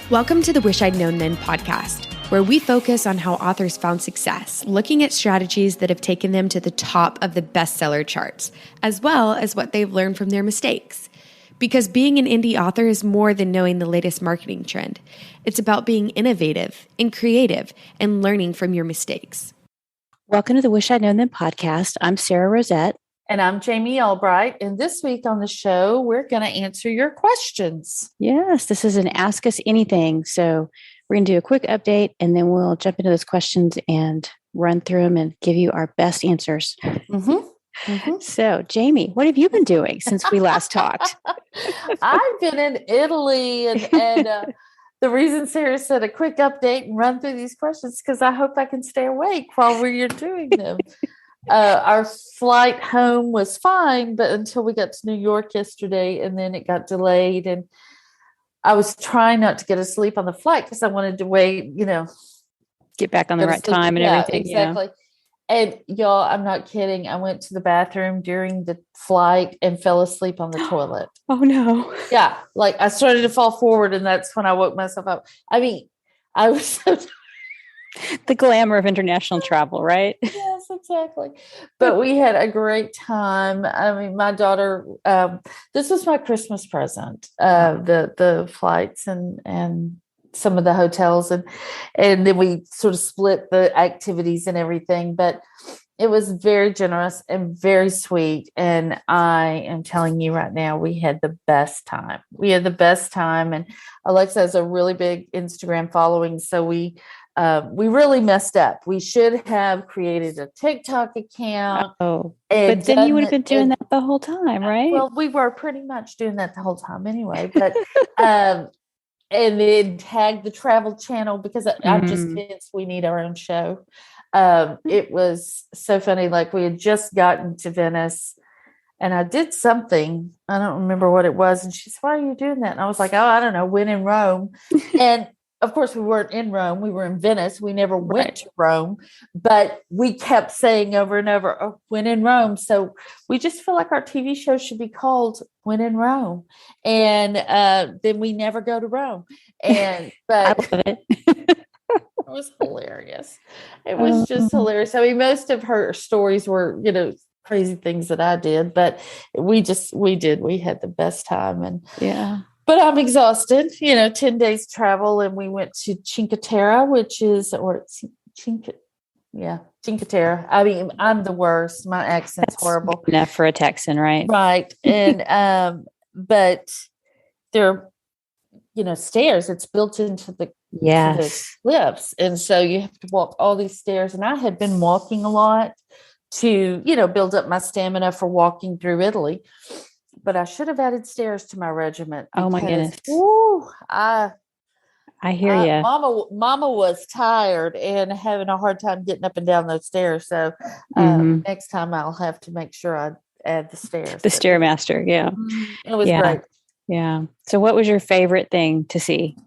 Welcome to the Wish I'd Known Then podcast, where we focus on how authors found success, looking at strategies that have taken them to the top of the bestseller charts, as well as what they've learned from their mistakes. Because being an indie author is more than knowing the latest marketing trend. It's about being innovative and creative and learning from your mistakes. Welcome to the Wish I'd Known Then podcast. I'm Sara Rosette. And I'm Jami Albright. And this week on the show, we're going to answer your questions. Yes, this is an Ask Us Anything. So we're going to do a quick update and then we'll jump into those questions and run through them and give you our best answers. So, Jami, what have you been doing since we last talked? I've been in Italy and the reason Sara said a quick update and run through these questions because I hope I can stay awake while we're doing them. Our flight home was fine, but until we got to New York yesterday, and then it got delayed. And I was trying not to get asleep on the flight because I wanted to wait, Get back on the right time and everything. Exactly. Yeah. And y'all, I'm not kidding. I went to the bathroom during the flight and fell asleep on the toilet. Oh, no. Yeah. Like I started to fall forward, and that's when I woke myself up. I mean, I was so the glamour of international travel, right? Yes, exactly. But we had a great time. I mean, my daughter, this was my Christmas present, the flights and some of the hotels. And then we sort of split the activities and everything. But it was very generous and very sweet. And I am telling you right now, we had the best time. And Alexa has a really big Instagram following. So we really messed up. We should have created a TikTok account. Oh, but then you would have been doing that the whole time, right? Well, we were pretty much doing that the whole time anyway. But and then tag the travel channel because I'm just convinced we need our own show. It was so funny. Like we had just gotten to Venice, and I did something. I don't remember what it was. And she said, "Why are you doing that?" And I was like, "Oh, I don't know. When in Rome." And of course, we weren't in Rome. We were in Venice. We never went to Rome, but we kept saying over and over, "Oh, when in Rome." So we just feel like our TV show should be called "When in Rome," and then we never go to Rome. But I love it. It was hilarious. It was just hilarious. I mean, most of her stories were, crazy things that I did, but we had the best time. And yeah. But I'm exhausted, 10 days travel, and we went to Cinque Terre, Cinque Terre. I mean, I'm the worst. My accent's horrible. Enough for a Texan, right? Right. And, but there are, stairs. It's built into the cliffs. And so you have to walk all these stairs. And I had been walking a lot to, build up my stamina for walking through Italy. But I should have added stairs to my regiment. Oh my goodness! I hear you. Mama was tired and having a hard time getting up and down those stairs. So next time I'll have to make sure I add the stairs. The Stairmaster, yeah. It was great. Yeah. So, what was your favorite thing to see?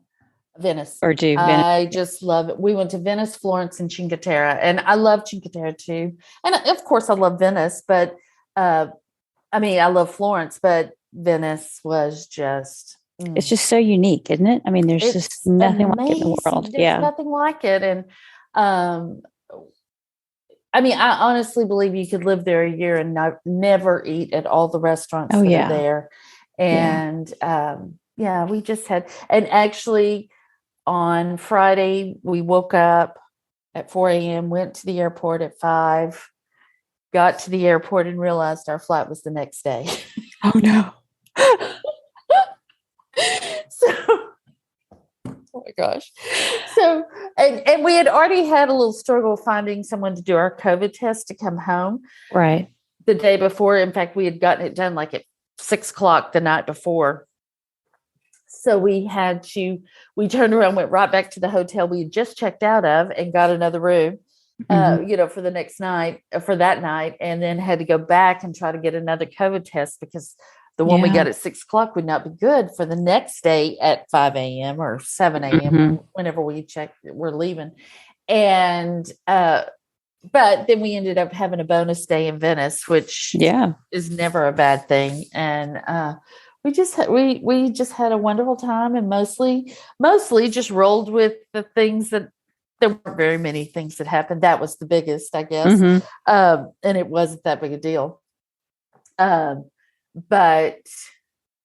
Venice. Venice. I just love it. We went to Venice, Florence, and Cinque Terre, and I love Cinque Terre too. And of course, I love Venice, but. I love Florence, but Venice was just... It's just so unique, isn't it? I mean, there's just nothing like it in the world. There's nothing like it. And I honestly believe you could live there a year and never eat at all the restaurants that are there. And we just had... And actually, on Friday, we woke up at 4 a.m., went to the airport at 5, got to the airport and realized our flight was the next day. Oh no. Oh my gosh. So, and we had already had a little struggle finding someone to do our COVID test to come home. Right. The day before. In fact, we had gotten it done like at 6:00 the night before. So we turned around, went right back to the hotel we had just checked out of and got another room. For the next night, for that night, and then had to go back and try to get another COVID test because the one we got at 6:00 would not be good for the next day at 5 a.m. or 7 a.m. Whenever we're leaving. And, but then we ended up having a bonus day in Venice, which is never a bad thing. And we just had a wonderful time, and mostly just rolled with the things that there weren't very many things that happened. That was the biggest, I guess. Mm-hmm. And it wasn't that big a deal. But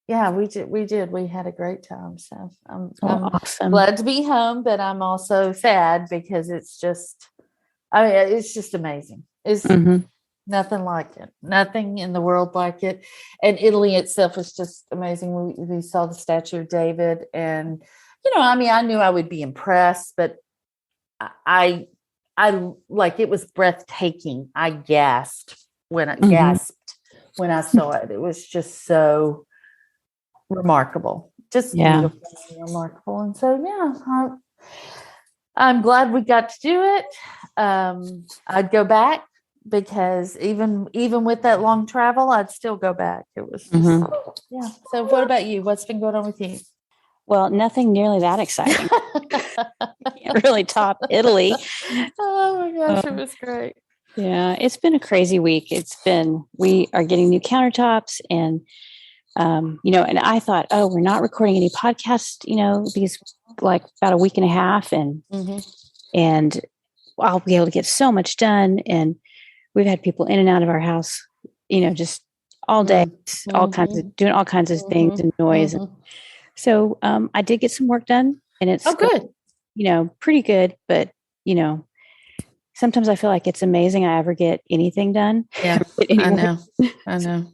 yeah, we did. We had a great time. So I'm awesome. Glad to be home, but I'm also sad because it's just amazing. It's nothing like it. Nothing in the world like it. And Italy itself is just amazing. We saw the Statue of David, and I knew I would be impressed, but I like, it was breathtaking. I gasped when I saw it. It was just so remarkable, just beautiful and remarkable. And so, I'm glad we got to do it. I'd go back, because even with that long travel, I'd still go back. It was just, So what about you? What's been going on with you? Well, nothing nearly that exciting. Can't really top Italy. Oh my gosh, it was great. Yeah, it's been a crazy week. We are getting new countertops, and and I thought, we're not recording any podcasts, these like about a week and a half, and I'll be able to get so much done. And we've had people in and out of our house, just all day, all kinds of doing all kinds of things and noise. So I did get some work done, and it's good. Pretty good, but sometimes I feel like it's amazing I ever get anything done. Yeah, I know.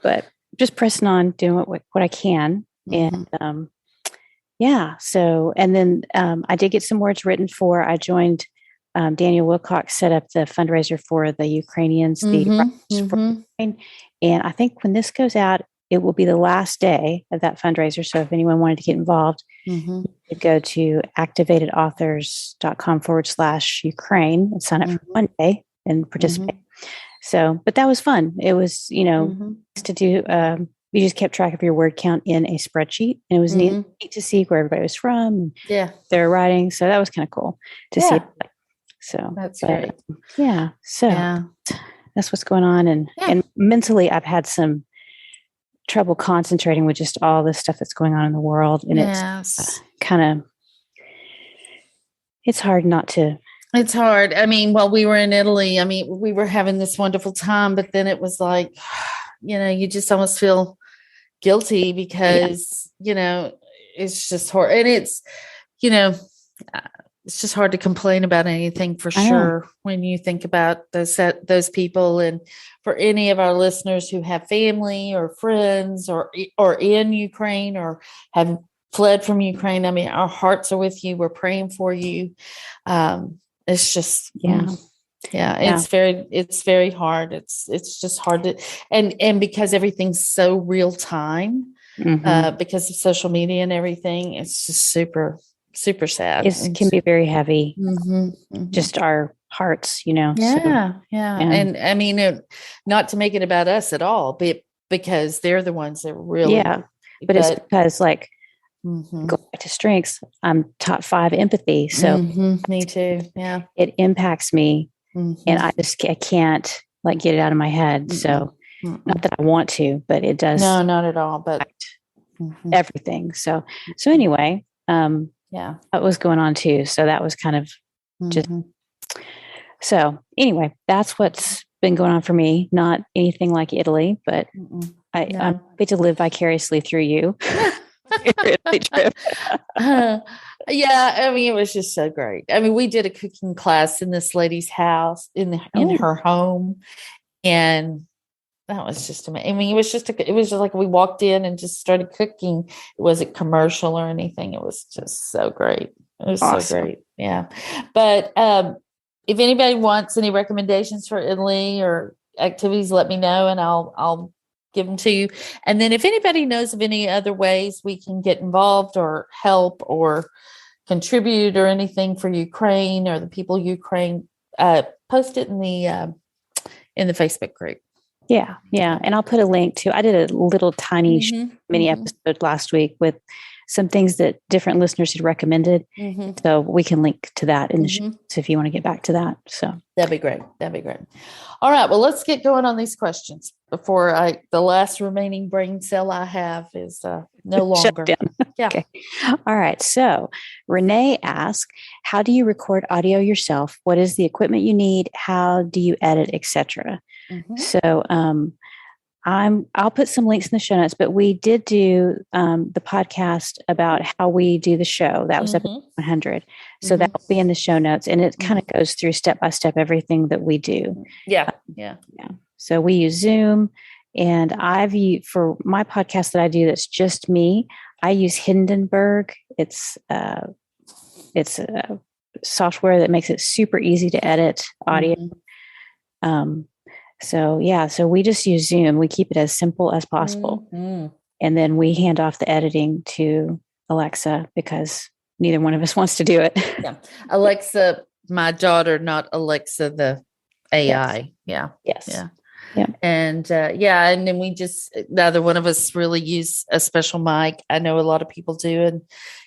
But just pressing on, doing what I can. And so, and then I did get some words written for, I joined Daniel Wilcox set up the fundraiser for the Ukrainians, for Ukraine. And I think when this goes out, it will be the last day of that fundraiser. So if anyone wanted to get involved, you could go to activatedauthors.com/Ukraine and sign up for one day and participate. So, but that was fun. It was, to do, you just kept track of your word count in a spreadsheet, and it was neat to see where everybody was from. And their writing. So that was kind of cool to see. So that's great. So that's what's going on. And mentally, I've had some trouble concentrating with just all this stuff that's going on in the world. And it's it's hard not to. It's hard. I mean, while we were in Italy, we were having this wonderful time, but then it was like, you just almost feel guilty because, it's just hard. And it's, it's just hard to complain about anything for sure when you think about those people. And for any of our listeners who have family or friends or in Ukraine or have fled from Ukraine, our hearts are with you. We're praying for you. It's just, it's very hard. It's just hard to, and because everything's so real time, because of social media and everything, it's just super sad. It can be very heavy. Just our hearts, And not to make it about us at all, but because they're the ones that really, but it's because go back to strengths. I'm top 5 empathy. So me too. Yeah. It impacts me, and I can't get it out of my head. So not that I want to, but it does. No, not at all. But everything. So anyway, that was going on too. So that was kind of just, so anyway, that's what's been going on for me. Not anything like Italy, but I'm happy to live vicariously through you. It was just so great. we did a cooking class in this lady's house in her home, and that was just amazing. It was just like we walked in and just started cooking. It wasn't commercial or anything. It was just so great. It was awesome. So great. Yeah. But if anybody wants any recommendations for Italy or activities, let me know, and I'll give them to you. And then if anybody knows of any other ways we can get involved or help or contribute or anything for Ukraine or the people of Ukraine, post it in the Facebook group. Yeah. And I'll put a link to, I did a little tiny mini episode last week with some things that different listeners had recommended. So we can link to that in the show notes if you want to get back to that. So that'd be great. All right. Well, let's get going on these questions before the last remaining brain cell I have is no longer. Yeah. Okay. All right. So Renee asks, how do you record audio yourself? What is the equipment you need? How do you edit, etc.? So I'll put some links in the show notes, but we did do the podcast about how we do the show. That was episode 100. So that will be in the show notes, and it kind of goes through step by step everything that we do. Yeah. So we use Zoom, and I've used, for my podcast that I do that's just me, I use Hindenburg. It's a software that makes it super easy to edit audio. So we just use Zoom. We keep it as simple as possible. And then we hand off the editing to Alexa because neither one of us wants to do it. Yeah. Alexa, my daughter, not Alexa, the AI. Yes. Yeah. And then we just, neither one of us really use a special mic. I know a lot of people do, and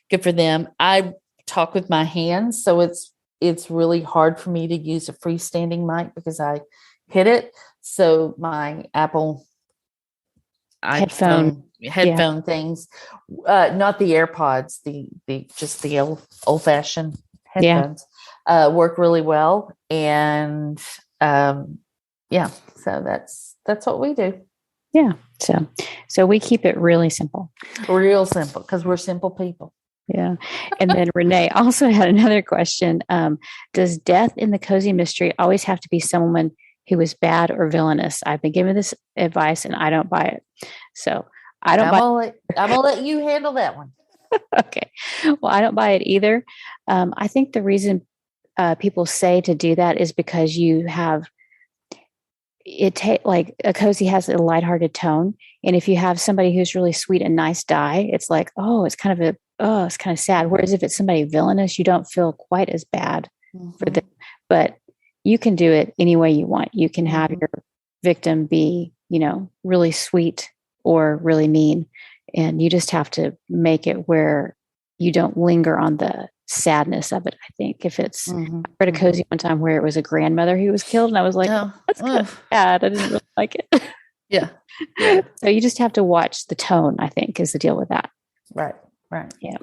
good for them. I talk with my hands. So it's really hard for me to use a freestanding mic because I hit it. So my Apple headphone things, not the AirPods, just the old fashioned headphones, work really well. And so that's what we do. Yeah. So we keep it really simple. Real simple, because we're simple people. Yeah. And then Renee also had another question. Does death in the cozy mystery always have to be someone who is bad or villainous? I've been given this advice and I don't buy it. So I'm going to let you handle that one. Okay. Well, I don't buy it either. I think the reason people say to do that is because you have like a cozy has a lighthearted tone. And if you have somebody who's really sweet and nice die, it's like, it's kind of sad. Whereas if it's somebody villainous, you don't feel quite as bad for them. But you can do it any way you want. You can have your victim be, really sweet or really mean. And you just have to make it where you don't linger on the sadness of it. I think if it's, I read a cozy one time where it was a grandmother who was killed, and I was like, that's kind of sad. I didn't really like it. Yeah. So you just have to watch the tone, I think, is the deal with that. Right. Yeah.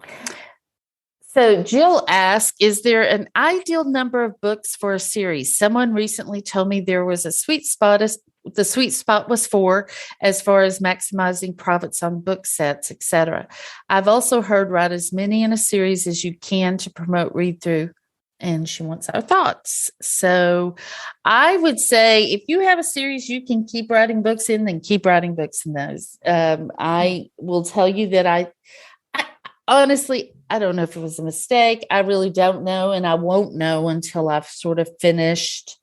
So Jill asked, is there an ideal number of books for a series? Someone recently told me there was a sweet spot. The sweet spot was 4 as far as maximizing profits on book sets, etc. I've also heard write as many in a series as you can to promote read through. And she wants our thoughts. So I would say if you have a series you can keep writing books in, then keep writing books in those. I will tell you that I honestly, I don't know if it was a mistake. I really don't know. And I won't know until I've sort of finished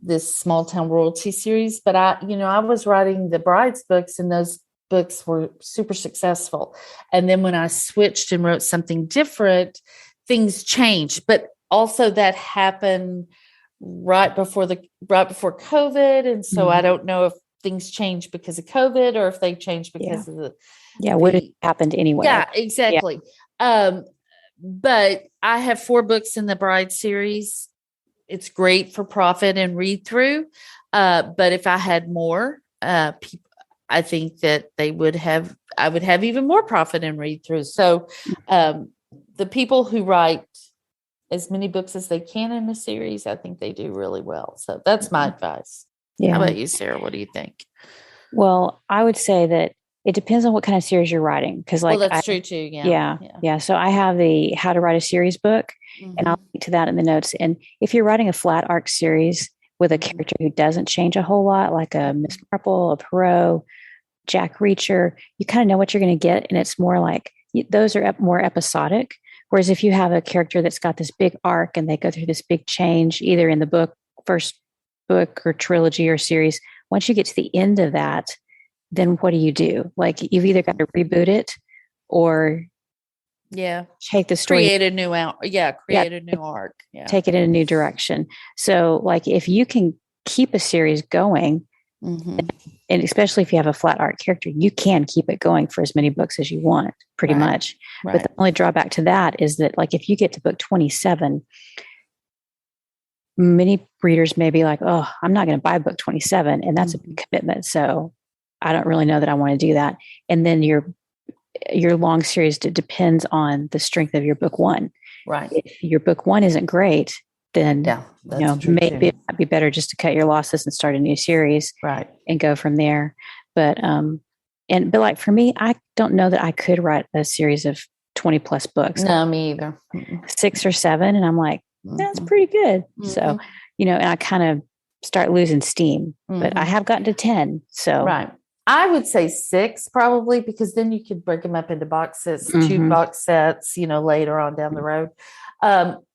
this Small Town Royalty series. But I was writing the Brides books, and those books were super successful. And then when I switched and wrote something different, things changed. But also that happened right before COVID. And so I don't know if things changed because of COVID or if they changed because of the what had happened anyway. Yeah, exactly. Yeah. But I have 4 books in the Bride series. It's great for profit and read through. But if I had more, I think that I would have even more profit and read through. So the people who write as many books as they can in the series, I think they do really well. So that's my advice. Yeah. How about you, Sarah? What do you think? Well, I would say that it depends on what kind of series you're writing. Because that's true too. Yeah. So I have the How to Write a Series book, and I'll link to that in the notes. And if you're writing a flat arc series with a character who doesn't change a whole lot, like a Miss Marple, a Perot, Jack Reacher, you kind of know what you're going to get. And it's more like, those are more episodic. Whereas if you have a character that's got this big arc and they go through this big change, either in the first book or trilogy or series, once you get to the end of that, then what do? Like, you've either got to reboot it or take the story, create a new arc. Take it in a new direction. So like, if you can keep a series going, And especially if you have a flat art character, you can keep it going for as many books as you want, pretty much. Right. But the only drawback to that is that, like, if you get to book 27, many readers may be like, oh, I'm not going to buy book 27. And that's a big commitment. So I don't really know that I want to do that. And then your long series, it depends on the strength of your book one. Right. If your book one isn't great, then maybe it might be better just to cut your losses and start a new series, right, and go from there. But like for me, I don't know that I could write a series of 20 plus books. No, me either. 6 or 7, and I'm like, that's pretty good. So, and I kind of start losing steam. But I have gotten to 10. So right. I would say 6 probably, because then you could break them up into box sets, 2 box sets, later on down the road.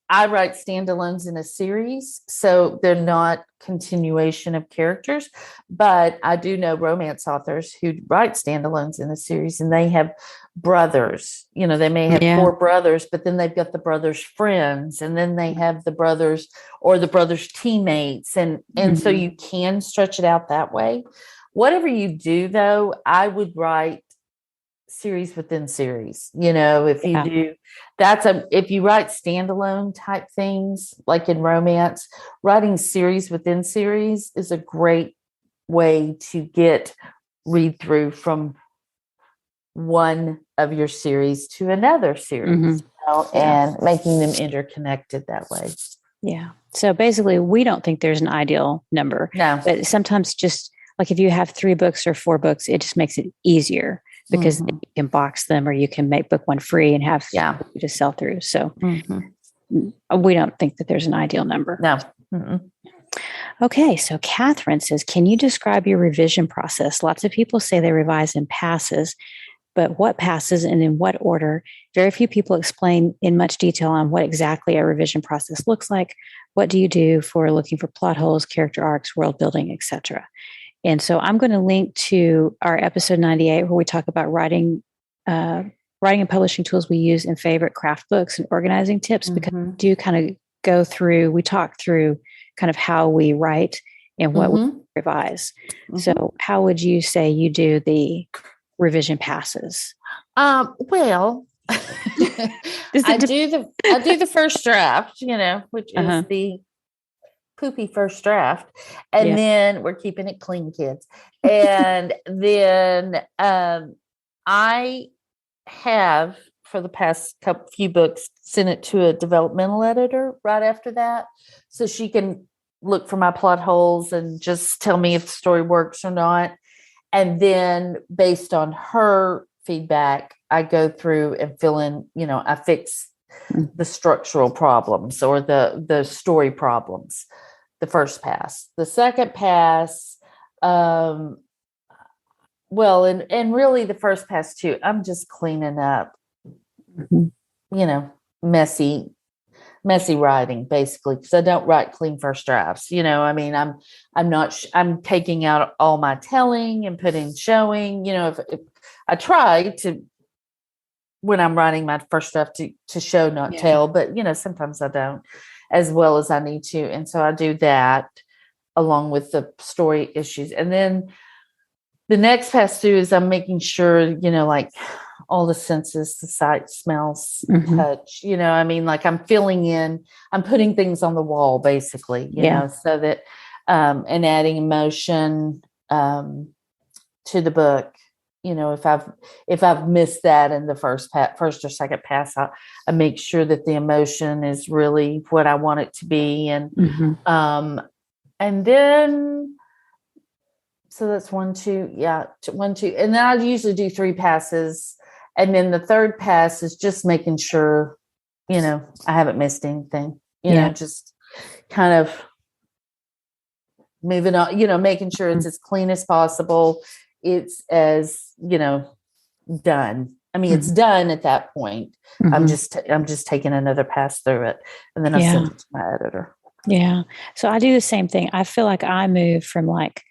I write standalones in a series, so they're not continuation of characters, but I do know romance authors who write standalones in a series, and they have brothers. They may have 4 brothers, but then they've got the brothers' friends, and then they have the brothers or the brothers' teammates, and so you can stretch it out that way. Whatever you do, though, I would write series within series. If you do, if you write standalone type things, like in romance, writing series within series is a great way to get read through from one of your series to another series, and making them interconnected that way. Yeah. So basically, we don't think there's an ideal number. No. But sometimes, just like if you have 3 books or 4 books, it just makes it easier, because you can box them, or you can make book one free and have to sell through. So we don't think that there's an ideal number. No. Okay. So Catherine says, can you describe your revision process? Lots of people say they revise in passes, but what passes and in what order? Very few people explain in much detail on what exactly a revision process looks like. What do you do for looking for plot holes, character arcs, world building, etc.? And so I'm going to link to our episode 98, where we talk about writing and publishing tools we use in favorite craft books and organizing tips, because we do kind of we talk through kind of how we write and what we revise. So how would you say you do the revision passes? Well, I do the first draft, which is the poopy first draft, and then we're keeping it clean, kids. And then I have, for the past few books, sent it to a developmental editor right after that, so she can look for my plot holes and just tell me if the story works or not. And then based on her feedback, I go through and fill in, I fix the structural problems or the story problems, the first pass. The second pass, and really the first pass too, I'm just cleaning up, messy writing, basically, because I don't write clean first drafts. I'm taking out all my telling and putting showing, if I try to, when I'm writing my first draft, to show, not tell, but sometimes I don't as well as I need to. And so I do that along with the story issues. And then the next pass through is I'm making sure, like all the senses, the sight, smells, touch, like I'm filling in, I'm putting things on the wall, basically, you know, so that, and adding emotion, to the book. If I've missed that in the first or second pass, I make sure that the emotion is really what I want it to be. And, and then, so that's 1, 2, 1, 2. And then I usually do 3 passes. And then the third pass is just making sure, I haven't missed anything, just kind of moving on, making sure it's as clean as possible. It's as, done. I mean, it's done at that point. I'm just taking another pass through it, and then I send it to my editor. Yeah. So I do the same thing. I feel like I move from like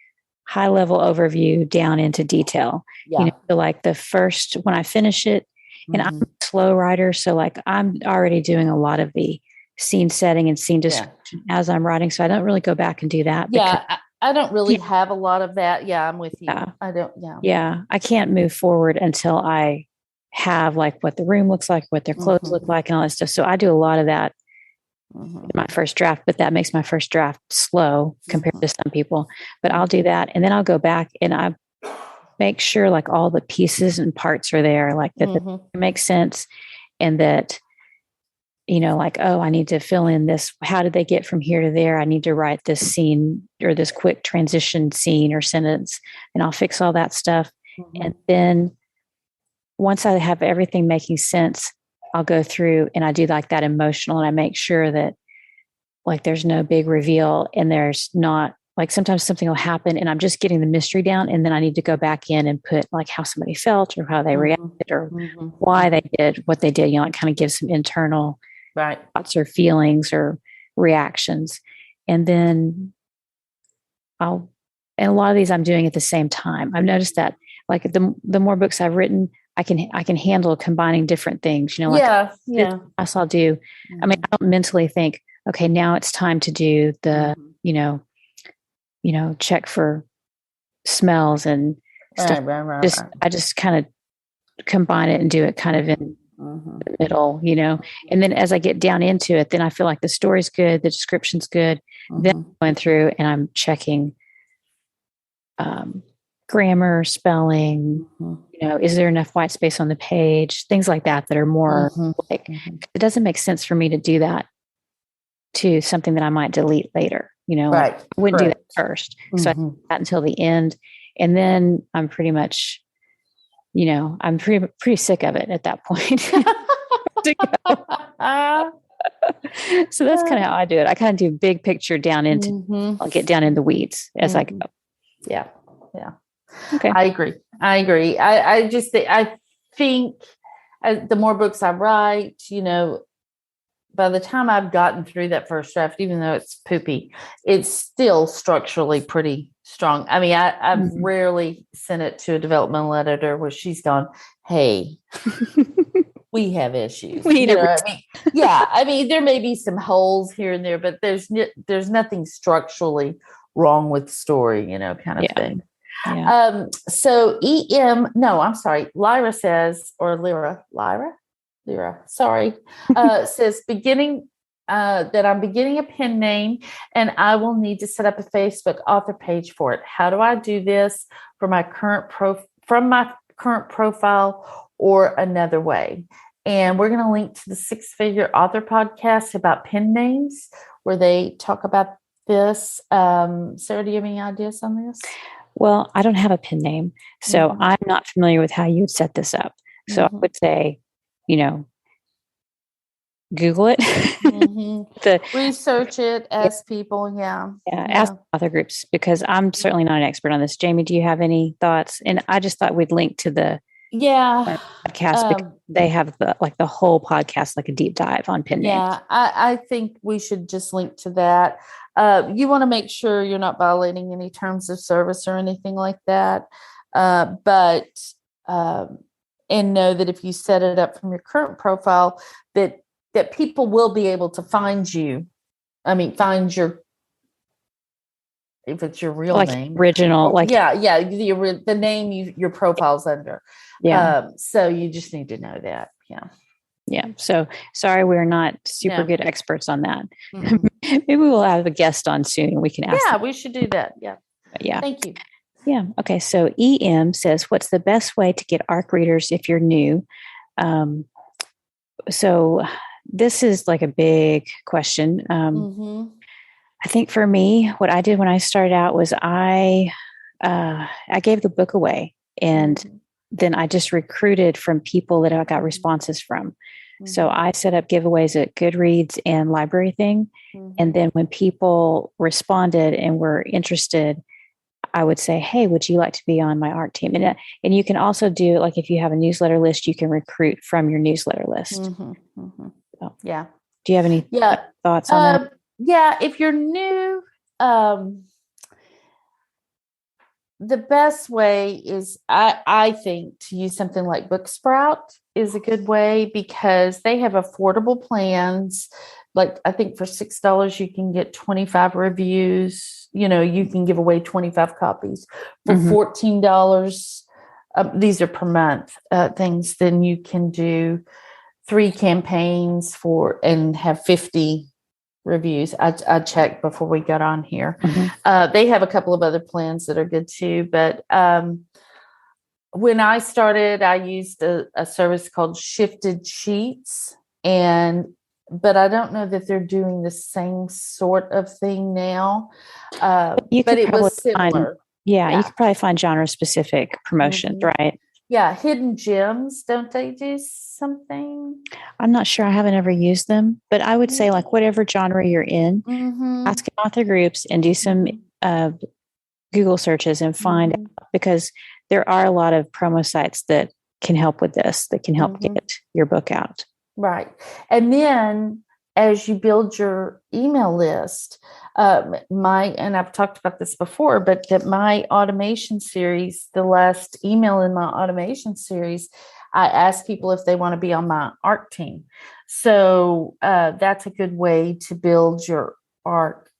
high level overview down into detail. So like the first, when I finish it, and I'm a slow writer, so like I'm already doing a lot of the scene setting and scene description as I'm writing. So I don't really go back and do that. I don't really have a lot of that. Yeah, I'm with you. Yeah. I don't. Yeah. I can't move forward until I have like what the room looks like, what their clothes look like, and all that stuff. So I do a lot of that in my first draft, but that makes my first draft slow compared to some people. But I'll do that, and then I'll go back and I make sure like all the pieces and parts are there, like that it makes sense, and that, you know, like, oh, I need to fill in this. How did they get from here to there? I need to write this scene or this quick transition scene or sentence, and I'll fix all that stuff. And then once I have everything making sense, I'll go through and I do like that emotional, and I make sure that like there's no big reveal, and there's not like sometimes something will happen and I'm just getting the mystery down, and then I need to go back in and put like how somebody felt or how they reacted or why they did what they did. You know, it kind of gives some internal thoughts or feelings or reactions. And then and a lot of these I'm doing at the same time. I've noticed that like the more books I've written, I can handle combining different things, you know, like this I'll do. I mean, I don't mentally think, okay, now it's time to do the, you know, check for smells and stuff. I just kind of combine it and do it kind of in the middle, you know. And then as I get down into it, then I feel like the story's good, the description's good. Then I'm going through and I'm checking grammar, spelling, you know, is there enough white space on the page? Things like that are more like, it doesn't make sense for me to do that to something that I might delete later, you know, like I wouldn't do that first. So I do that until the end. And then I'm pretty much, you know, I'm pretty sick of it at that point. So that's kind of how I do it. I kind of do big picture down into, I'll get down in the weeds as I go. Yeah. Yeah. Okay. I agree. I just think the more books I write, you know, by the time I've gotten through that first draft, even though it's poopy, it's still structurally pretty strong. I mean, I've rarely sent it to a developmental editor where she's gone, hey, we have issues. We need I mean, there may be some holes here and there, but there's nothing structurally wrong with the story, you know, kind of thing. Yeah. So Lyra says, or Lyra, sorry, says that I'm beginning a pen name and I will need to set up a Facebook author page for it. How do I do this from my current profile or another way? And we're going to link to the 6-Figure Author podcast about pen names where they talk about this. Sarah, do you have any ideas on this? Well, I don't have a pen name, so I'm not familiar with how you would set this up. So I would say, you know, Google it, research it, ask people. Ask author groups, because I'm certainly not an expert on this. Jamie, do you have any thoughts? And I just thought we'd link to the podcast because they have the whole podcast, like a deep dive on pen names. Yeah, I think we should just link to that. You want to make sure you're not violating any terms of service or anything like that. But and know that if you set it up from your current profile, that people will be able to find you. I mean, if it's your real name, original, the name your profile's under. So you just need to know that. Yeah. So sorry, we're not super good experts on that. Maybe we'll have a guest on soon and we can ask. Yeah, we should do that. Yeah. Thank you. Yeah. Okay. So EM says, what's the best way to get ARC readers if you're new? So this is like a big question. I think for me, what I did when I started out was I gave the book away, and then I just recruited from people that I got responses from. So I set up giveaways at Goodreads and Library Thing. And then when people responded and were interested, I would say, hey, would you like to be on my ARC team? And you can also do, like, if you have a newsletter list, you can recruit from your newsletter list. So, yeah. Do you have any thoughts on that? Yeah. If you're new, the best way is, I think, to use something like Booksprout is a good way, because they have affordable plans like, I think for $6, you can get 25 reviews. You can give away 25 copies for $14. These are per month things. Then you can do 3 campaigns and have 50 reviews. I checked before we got on here. They have a couple of other plans that are good too. But when I started, I used a service called Shifted Sheets, but I don't know that they're doing the same sort of thing now. But it was similar. You could probably find genre-specific promotions, right? Yeah, Hidden Gems, don't they do something? I'm not sure. I haven't ever used them, but I would say, like, whatever genre you're in, ask in author groups and do some Google searches and find out, because there are a lot of promo sites that can help with this, that can help get your book out. Right. And then as you build your email list, and I've talked about this before, but that my automation series, the last email in my automation series, I ask people if they want to be on my ARC team. So that's a good way to build your ARC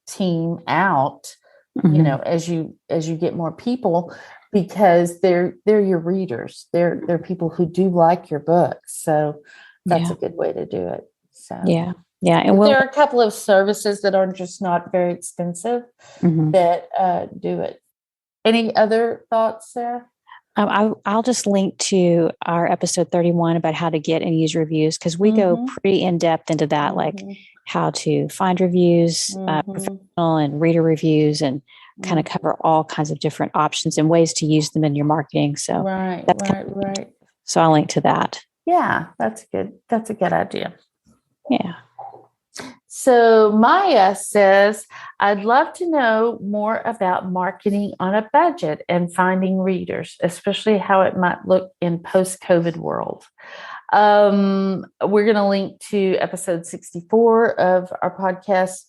team out, as you get more people, because they're your readers. They're people who do like your books. So that's a good way to do it. So and there are a couple of services that are just not very expensive that do it. Any other thoughts, Sarah? I'll just link to our episode 31 about how to get and use reviews, because we go pretty in depth into that, like how to find reviews, professional and reader reviews, and kind of cover all kinds of different options and ways to use them in your marketing. So right. So I'll link to that. Yeah, that's good. That's a good idea. Yeah. So Maya says, I'd love to know more about marketing on a budget and finding readers, especially how it might look in post-COVID world. We're going to link to episode 64 of our podcast,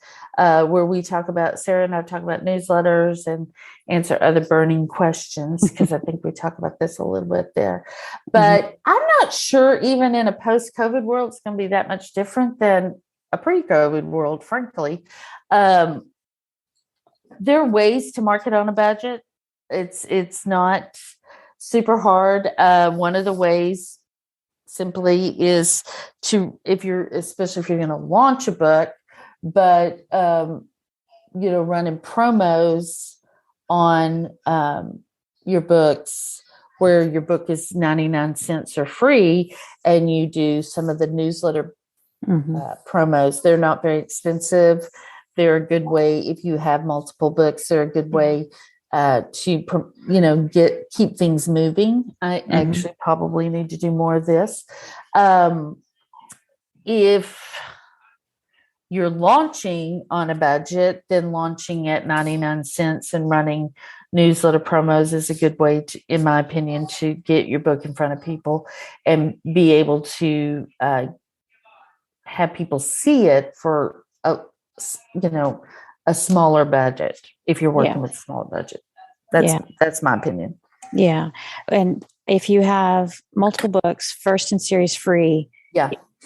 where we talk about, Sarah and I talk about newsletters and answer other burning questions, because I think we talk about this a little bit there. But I'm not sure even in a post-COVID world, it's going to be that much different than a pre-COVID world, frankly. There are ways to market on a budget. It's not super hard. One of the ways simply is especially if you're going to launch a book, but running promos on your books where your book is 99 cents or free, and you do some of the newsletter promos. They're not very expensive. They're a good way, if you have multiple books, they're a good way to keep things moving. I actually probably need to do more of this. If you're launching on a budget, then launching at 99 cents and running newsletter promos is a good way to, in my opinion, to get your book in front of people and be able to have people see it for a smaller budget. If you're working with a smaller budget, that's my opinion. Yeah. And if you have multiple books, first in series free,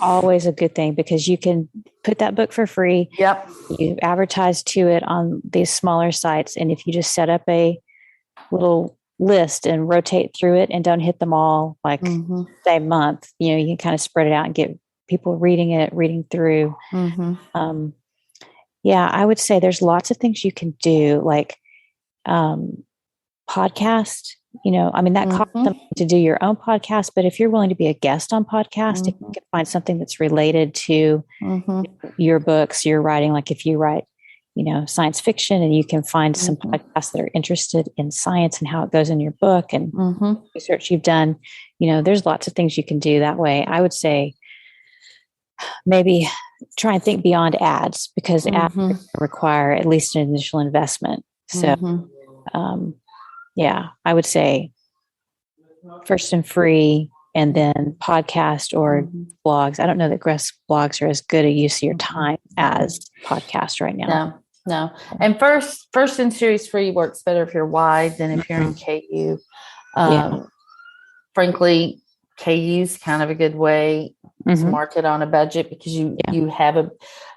always a good thing, because you can put that book for free. Yep. You advertise to it on these smaller sites. And if you just set up a little list and rotate through it and don't hit them all like say month, you can kind of spread it out and get people reading through. I would say there's lots of things you can do, like podcast. That costs them to do your own podcast, but if you're willing to be a guest on podcast, if you can find something that's related to your books, you're writing, like if you write, science fiction, and you can find some podcasts that are interested in science and how it goes in your book and research you've done, there's lots of things you can do that way. I would say maybe try and think beyond ads, because ads require at least an initial investment. So, I would say first and free, and then podcast or blogs. I don't know that blogs are as good a use of your time as podcast right now. No. And first in series free works better if you're wide than if you're in KU. Frankly, KU is kind of a good way to market on a budget because you have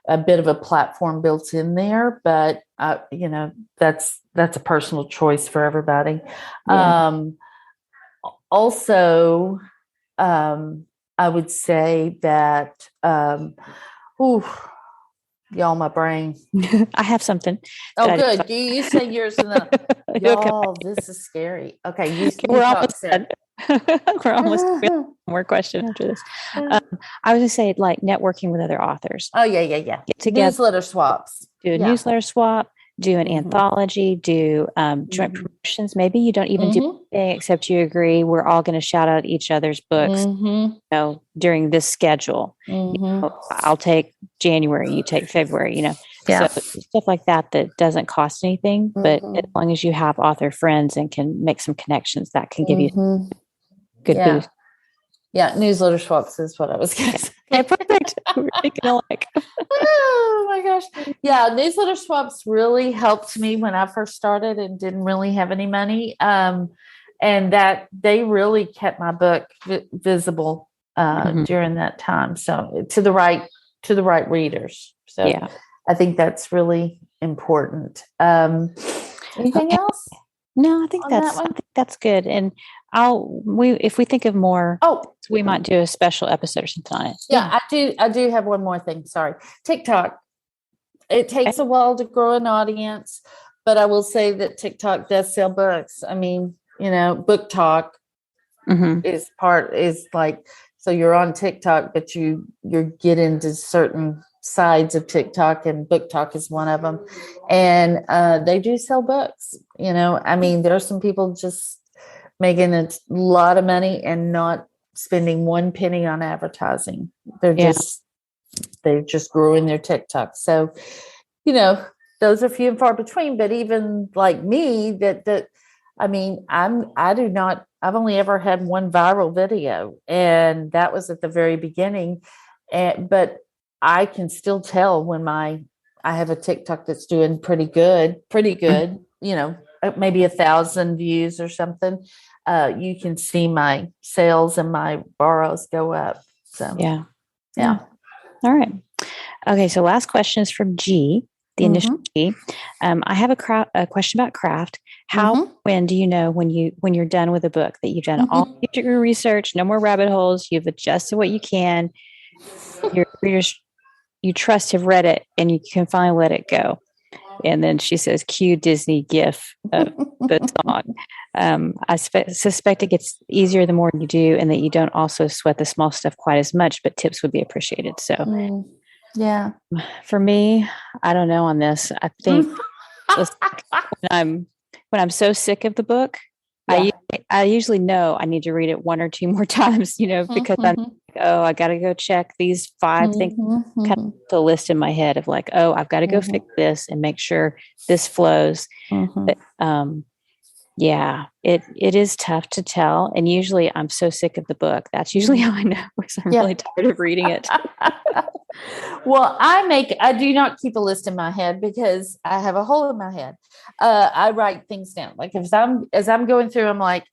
a bit of a platform built in there, but that's a personal choice for everybody. Also, I would say that, y'all, my brain. I have something. Oh, good. You say yours and then y'all, this is scary. Okay, we're almost done. We're almost more question after this. I was gonna say like networking with other authors. Oh yeah. Get together, newsletter swaps. Do a newsletter swap. Do an anthology. Do joint promotions. Maybe you don't even do anything except you agree we're all going to shout out each other's books. During this schedule. I'll take January. You take February. So stuff like that doesn't cost anything, but as long as you have author friends and can make some connections, that can give you good boost. Yeah, newsletter swaps is what I was going to say. Okay, perfect. We're thinking alike. Oh my gosh. Yeah, newsletter swaps really helped me when I first started and didn't really have any money. And that they really kept my book visible during that time. So to the right readers. So I think that's really important. Anything else? No, I think that's good. And if we think of more, we might do a special episode or something on it. Yeah, I do have one more thing. Sorry. TikTok. It takes a while to grow an audience, but I will say that TikTok does sell books. I mean, Book Talk is like, so you're on TikTok, but you get into certain sides of TikTok, and Book Talk is one of them. And they do sell books. I mean, there are some people just making a lot of money and not spending one penny on advertising. They're just growing their TikTok. So, those are few and far between, but even like me, I've only ever had one viral video, and that was at the very beginning. But I can still tell when I have a TikTok that's doing pretty good, maybe 1,000 views or something. You can see my sales and my borrows go up. So, yeah. All right. Okay. So last question is from G, the initial G. I have a question about craft. When do you know when you're done with a book that you've done all your research, no more rabbit holes, you've adjusted what you can, your readers you trust have read it, and you can finally let it go? And then she says, cue Disney gif of the song. I suspect it gets easier the more you do, and that you don't also sweat the small stuff quite as much, but tips would be appreciated. So for me, I don't know on this. I think when I'm so sick of the book, I usually know I need to read it one or two more times, because I'm I got to go check these 5 things, kind of the list in my head of like, I've got to go fix this and make sure this flows. But, it is tough to tell. And usually I'm so sick of the book. That's usually how I know, because I'm really tired of reading it. Well, I do not keep a list in my head because I have a hole in my head. I write things down. Like as I'm going through, I'm like,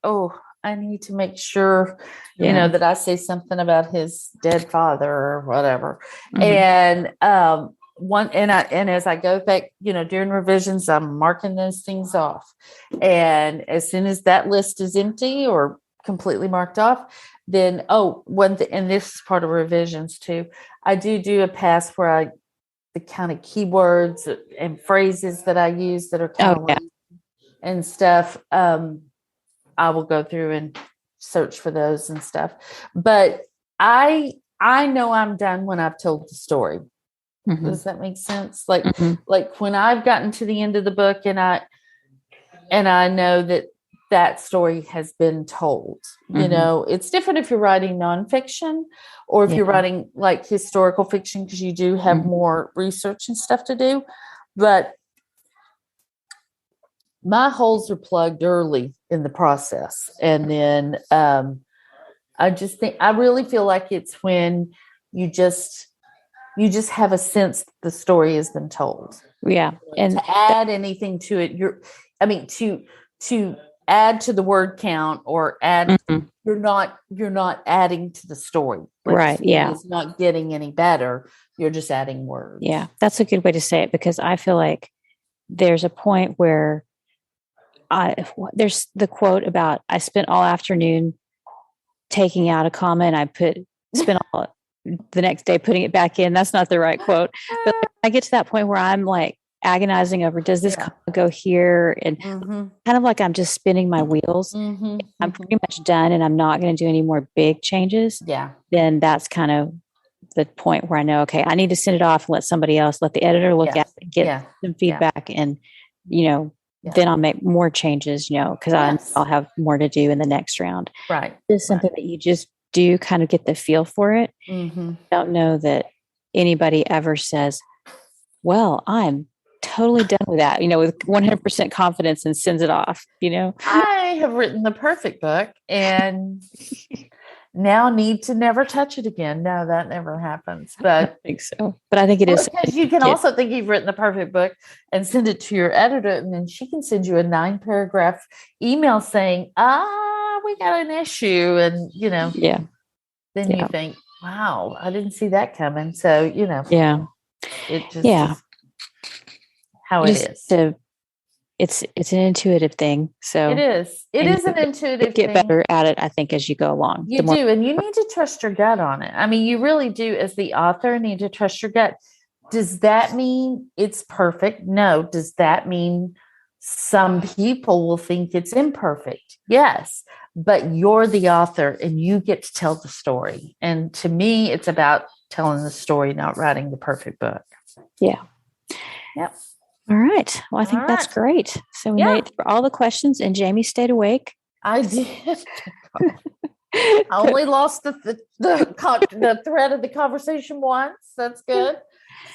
I need to make sure, that I say something about his dead father or whatever. And and as I go back, during revisions, I'm marking those things off. And as soon as that list is empty or completely marked off, then and this is part of revisions too. I do a pass where the kind of keywords and phrases that I use that are kind of and stuff. I will go through and search for those and stuff. But I know I'm done when I've told the story. Does that make sense? Like when I've gotten to the end of the book and I know that story has been told. It's different if you're writing nonfiction or if you're writing like historical fiction, because you do have more research and stuff to do. But my holes are plugged early in the process. And then I really feel like it's when you just have a sense the story has been told. Yeah. And to add anything to it, to add to the word count or add. You're not adding to the story. Like right. Yeah. It's not getting any better. You're just adding words. Yeah. That's a good way to say it, because I feel like there's a point where there's the quote about, I spent all afternoon taking out a comma and spent all the next day putting it back in. That's not the right quote. But I get to that point where I'm like agonizing over, does this comma go here? And kind of like I'm just spinning my wheels. I'm pretty much done and I'm not going to do any more big changes. Yeah. Then that's kind of the point where I know, okay, I need to send it off and let the editor look at it, get some feedback, and, then I'll make more changes, because I'll have more to do in the next round. Right. It's something that you just do kind of get the feel for it. Don't know that anybody ever says, well, I'm totally done with that, with 100% confidence, and sends it off, I have written the perfect book and now need to never touch it again. No, that never happens. But I don't think so. But I think it is. Because you can also think you've written the perfect book and send it to your editor, and then she can send you a 9-paragraph email saying, we got an issue. And, then you think, wow, I didn't see that coming. So, it just how it is. It's an intuitive thing. So it is. It is an intuitive thing. Get better at it, I think, as you go along. You do. And you need to trust your gut on it. I mean, you really do, as the author, need to trust your gut. Does that mean it's perfect? No. Does that mean some people will think it's imperfect? Yes. But you're the author and you get to tell the story. And to me, it's about telling the story, not writing the perfect book. Yeah. Yep. All right. Well, I think that's great. So we made it for all the questions, and Jami stayed awake. I did. I only lost the thread of the conversation once. That's good.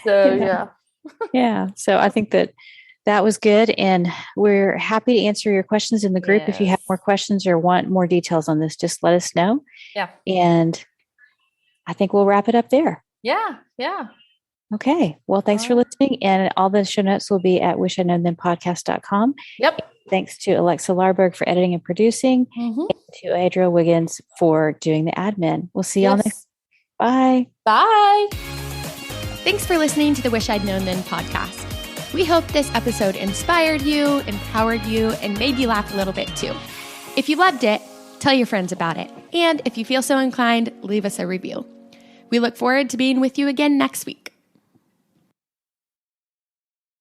So yeah. So I think that was good, and we're happy to answer your questions in the group. If you have more questions or want more details on this, just let us know. Yeah. And I think we'll wrap it up there. Yeah. Yeah. Okay. Well, thanks for listening. And all the show notes will be at wishidknownthenpodcast.com. Yep. Thanks to Alexa Larberg for editing and producing, and to Adria Wiggins for doing the admin. We'll see y'all next. Bye. Bye. Thanks for listening to the Wish I'd Known Then podcast. We hope this episode inspired you, empowered you, and made you laugh a little bit too. If you loved it, tell your friends about it. And if you feel so inclined, leave us a review. We look forward to being with you again next week.